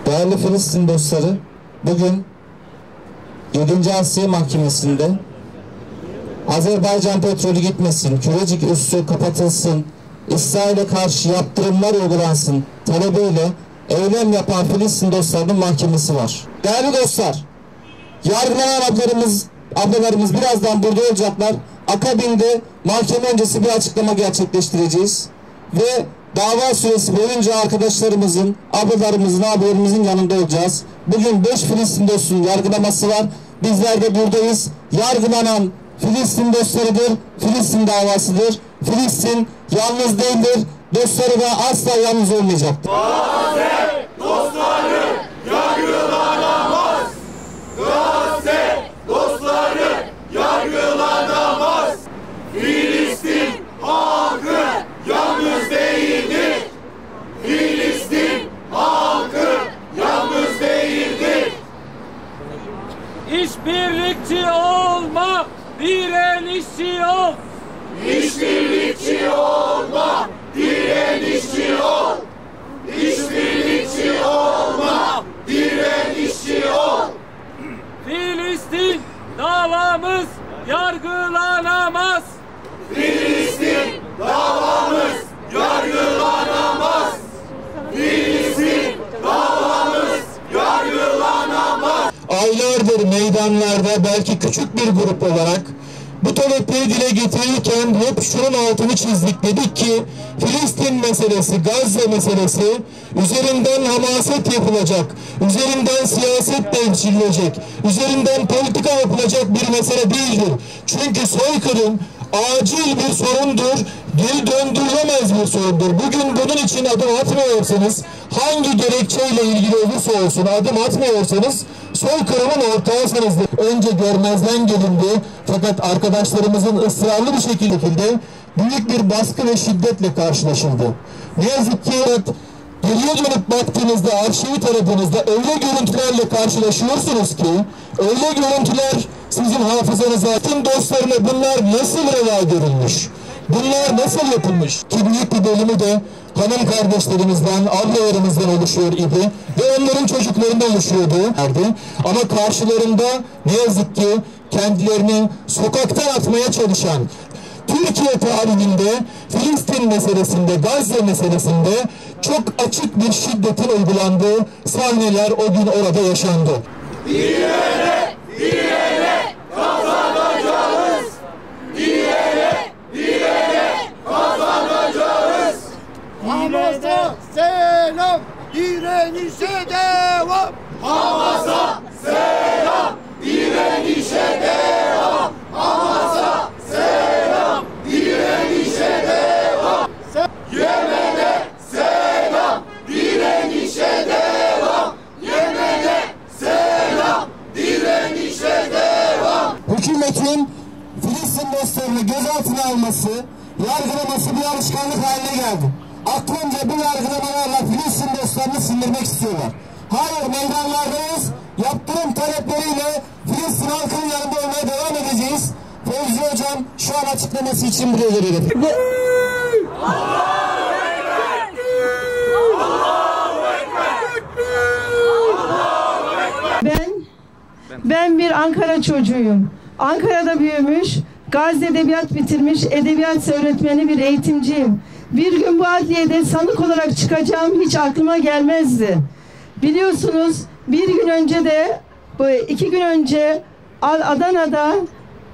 Değerli Filistin dostları, bugün 7. Asya Mahkemesi'nde Azerbaycan petrolü gitmesin, Kürecik üssü kapatılsın, İsrail'e karşı yaptırımlar uygulansın talebiyle eylem yapan Filistin dostlarının mahkemesi var. Değerli dostlar, yargılanan ablalarımız birazdan burada olacaklar. Akabinde mahkeme öncesi bir açıklama gerçekleştireceğiz ve dava süresi boyunca arkadaşlarımızın, ablalarımızın, abilerimizin yanında olacağız. Bugün 5 Filistin dostunun yargılaması var. Bizler de buradayız. Yargılanan Filistin dostlarıdır, Filistin davasıdır. Filistin yalnız değildir, dostları da asla yalnız olmayacaktır. Gazze dostları yargılanamaz. Gazze dostları yargılanamaz. Filistin halkı yalnız değildir. Filistin halkı yalnız değildir. İşbirlikçi olma, direnişçi ol. İşbirlikçi olma, direnişçi ol. İşbirlikçi olma, direnişçi ol. Filistin davamız yargılanamaz. Filistin davamız yargılanamaz. Filistin davamız yargılanamaz. Aylardır meydanlarda belki küçük bir grup olarak bu talepleri dile getirirken hep şunun altını çizdik, dedik ki Filistin meselesi, Gazze meselesi üzerinden hamaset yapılacak, üzerinden siyaset devşirilecek, üzerinden politika yapılacak bir mesele değildir. Çünkü soykırım acil bir sorundur, geri döndürülemez bir sorundur. Bugün bunun için adım atmıyorsanız, hangi gerekçeyle ilgili olursa olsun adım atmıyorsanız soykırımın ortağısınızdır. Önce görmezden gelindi, fakat arkadaşlarımızın ısrarlı bir şekilde büyük bir baskı ve şiddetle karşılaşıldı. Ne yazık ki geriye dönüp baktığınızda, arşivi taradığınızda öyle görüntülerle karşılaşıyorsunuz ki, öyle görüntüler sizin hafızanıza, tüm dostlarına bunlar nasıl reva görülmüş, bunlar nasıl yapılmış ki büyük bir bölümü de hanım kardeşlerimizden, ablalarımızdan oluşuyor idi ve onların çocuklarından oluşuyordu. Ama karşılarında ne yazık ki kendilerini sokaktan atmaya çalışan, Türkiye tarihinde Filistin meselesinde, Gazze meselesinde çok açık bir şiddetin uygulandığı sahneler o gün orada yaşandı. Diyerek kazanacağız. Diyerek kazanacağız. Hamas'a selam, direnişe devam. Hamas'a selam, direnişe devam. Hamas'a selam, direnişe devam. Yemen'e selam, direnişe devam. Yemen'e selam, direnişe devam. Hükümetin Filistin dostlarını gözaltına alması, yargılaması bir alışkanlık haline geldi. Aklınca bu yargılamalarla Filistin dostlarını sindirmek istiyorlar. Hayır, meydanlardayız. Yaptırım talepleriyle Filistin halkının yanında olmaya devam edeceğiz. Fevzi Hocam şu an açıklaması için buraya geliyor. Allahu Ekber! Allahu Ekber! Ben bir Ankara çocuğuyum. Ankara'da büyümüş, Gazze Edebiyat bitirmiş, edebiyat öğretmeni bir eğitimciyim. Bir gün bu adliyede sanık olarak çıkacağım hiç aklıma gelmezdi. Biliyorsunuz bir gün önce de, 2 gün önce Adana'da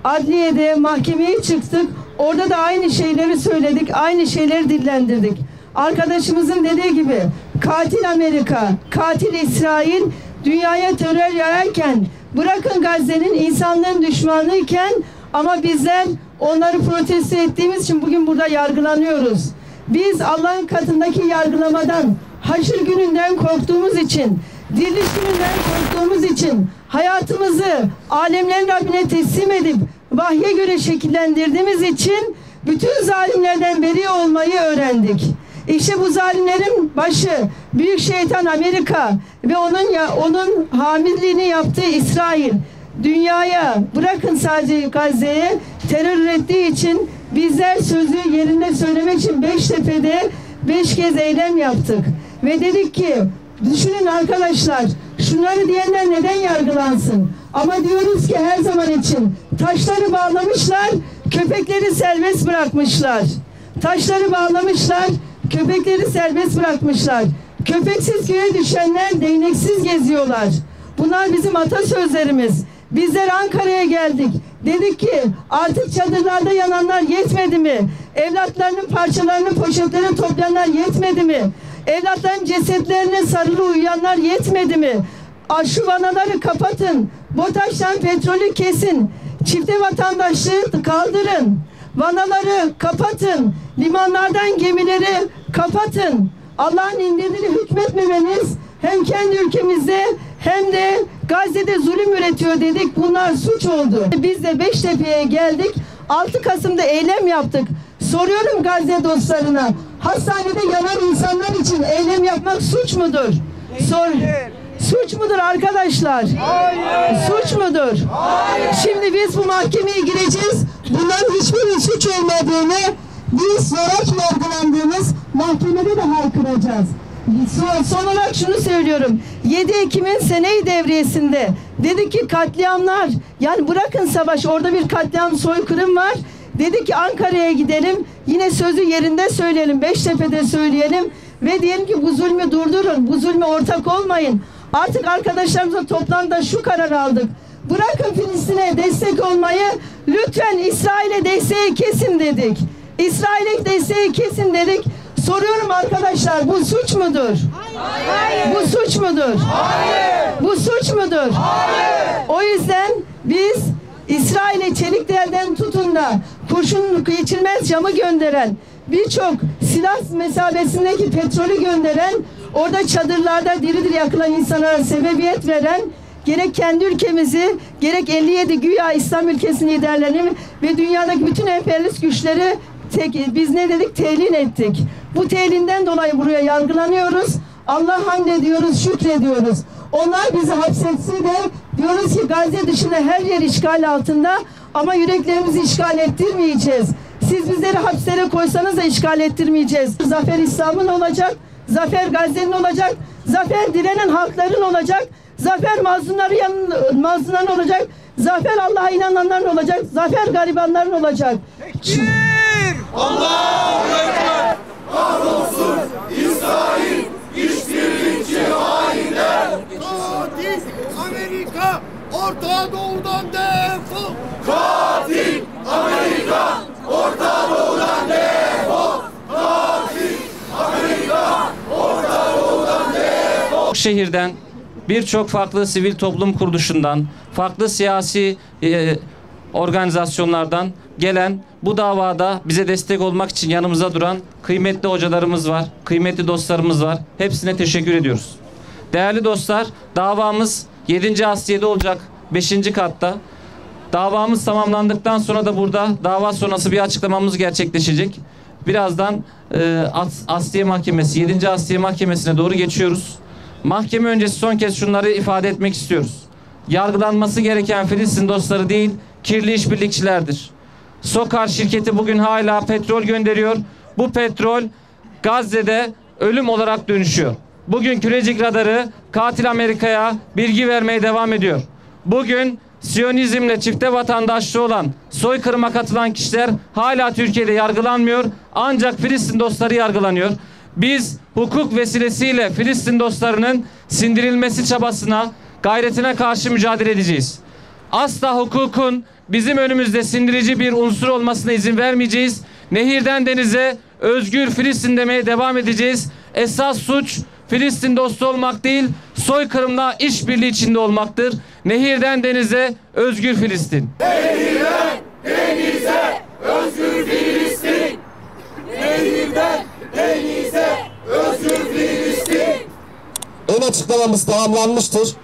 adliyede mahkemeye çıktık. Orada da aynı şeyleri söyledik, aynı şeyleri dillendirdik. Arkadaşımızın dediği gibi katil Amerika, katil İsrail dünyaya terör yayarken, bırakın Gazze'nin insanlığın düşmanıyken, ama bizler onları protesto ettiğimiz için bugün burada yargılanıyoruz. Biz Allah'ın katındaki yargılamadan, haşır gününden korktuğumuz için, diriliş gününden korktuğumuz için, hayatımızı alemlerin Rabbine teslim edip vahye göre şekillendirdiğimiz için bütün zalimlerden beri olmayı öğrendik. İşte bu zalimlerin başı büyük şeytan Amerika ve onun hamilliğini yaptığı İsrail. Dünyaya, bırakın sadece Gazze'ye, terör ürettiği için bizler sözü yerinde söylemek için Beştepe'de 5 kez eylem yaptık. Ve dedik ki, düşünün arkadaşlar, şunları diyenler neden yargılansın? Ama diyoruz ki her zaman için taşları bağlamışlar, köpekleri serbest bırakmışlar. Taşları bağlamışlar, köpekleri serbest bırakmışlar. Köpeksiz köye düşenler değneksiz geziyorlar. Bunlar bizim atasözlerimiz. Bizler Ankara'ya geldik. Dedik ki artık çadırlarda yananlar yetmedi mi? Evlatlarının parçalarını poşetlerine toplayanlar yetmedi mi? Evlatların cesetlerine sarılı uyuyanlar yetmedi mi? Şu vanaları kapatın. BOTAŞ'tan petrolü kesin. Çifte vatandaşlığı kaldırın. Vanaları kapatın. Limanlardan gemileri kapatın. Allah'ın indirdiğini hükmetmemeniz hem kendi ülkemizde hem de Gazze'de zulüm üretiyor dedik. Bunlar suç oldu. Biz de Beştepe'ye geldik. 6 Kasım'da eylem yaptık. Soruyorum Gazze dostlarına. Hastanede yanan insanlar için eylem yapmak suç mudur? Suç mudur arkadaşlar? Hayır. Suç mudur? Hayır. Şimdi biz bu mahkemeye gireceğiz. Bunların hiçbir suç olmadığını, biz zorak yargılandığımız mahkemede de haykıracağız. Son olarak şunu söylüyorum. 7 Ekim'in seneyi devriyesinde dedi ki katliamlar, yani bırakın savaş, orada bir katliam soykırım var. Dedi ki Ankara'ya gidelim. Yine sözü yerinde söyleyelim. Beştepe'de söyleyelim. Ve diyelim ki bu zulmü durdurun. Bu zulme ortak olmayın. Artık arkadaşlarımızla toplantıda şu karar aldık. Bırakın Filistin'e destek olmayı. Lütfen İsrail'e desteği kesin dedik. İsrail'e desteği kesin dedik. Soruyorum arkadaşlar, bu suç mudur? Hayır. Bu suç mudur? Hayır. Bu suç mudur? Hayır. O yüzden biz İsrail'e Çelikdere tutun da kurşun geçirmez camı gönderen, birçok silah mesabesindeki petrolü gönderen, orada çadırlarda diri diri yakılan insanlara sebebiyet veren, gerek kendi ülkemizi, gerek 57 güya İslam ülkesinin liderlerini ve dünyadaki bütün emperyalist güçleri biz ne dedik? Telin ettik. Bu telinden dolayı buraya yargılanıyoruz. Allah hamd ediyoruz, şükrediyoruz. Onlar bizi hapsetse de diyoruz ki Gazze dışında her yer işgal altında, ama yüreklerimizi işgal ettirmeyeceğiz. Siz bizleri hapslere koysanız da işgal ettirmeyeceğiz. Zafer İslam'ın olacak, zafer Gazze'nin olacak, zafer direnen halkların olacak, zafer mazlumların olacak, zafer Allah'a inananların olacak, zafer garibanların olacak. Allahu Ekber! Kahrolsun İsrail, işbirlikçi hainler! Katil Amerika, Orta Doğu'dan defol! Katil Amerika, Orta Doğu'dan defol! Katil Amerika, Orta Doğu'dan defol! Şehirden, birçok farklı sivil toplum kuruluşundan, farklı siyasi organizasyonlardan gelen, bu davada bize destek olmak için yanımıza duran kıymetli hocalarımız var, kıymetli dostlarımız var. Hepsine teşekkür ediyoruz. Değerli dostlar, davamız 7. Asliye'de olacak, 5. katta. Davamız tamamlandıktan sonra da burada dava sonrası bir açıklamamız gerçekleşecek. Birazdan Asliye Mahkemesi, 7. Asliye Mahkemesi'ne doğru geçiyoruz. Mahkeme öncesi son kez şunları ifade etmek istiyoruz. Yargılanması gereken Filistin dostları değil, kirli işbirlikçilerdir. SOKAR şirketi bugün hala petrol gönderiyor. Bu petrol Gazze'de ölüm olarak dönüşüyor. Bugün Kürecik Radarı katil Amerika'ya bilgi vermeye devam ediyor. Bugün Siyonizmle çifte vatandaşlığı olan, soykırıma katılan kişiler hala Türkiye'de yargılanmıyor. Ancak Filistin dostları yargılanıyor. Biz hukuk vesilesiyle Filistin dostlarının sindirilmesi çabasına, gayretine karşı mücadele edeceğiz. Asla hukukun bizim önümüzde sindirici bir unsur olmasına izin vermeyeceğiz. Nehirden denize özgür Filistin demeye devam edeceğiz. Esas suç Filistin dostu olmak değil, soykırımla işbirliği içinde olmaktır. Nehirden denize özgür Filistin. Nehirden denize özgür Filistin. Nehirden denize özgür Filistin. Ön açıklamamız tamamlanmıştır.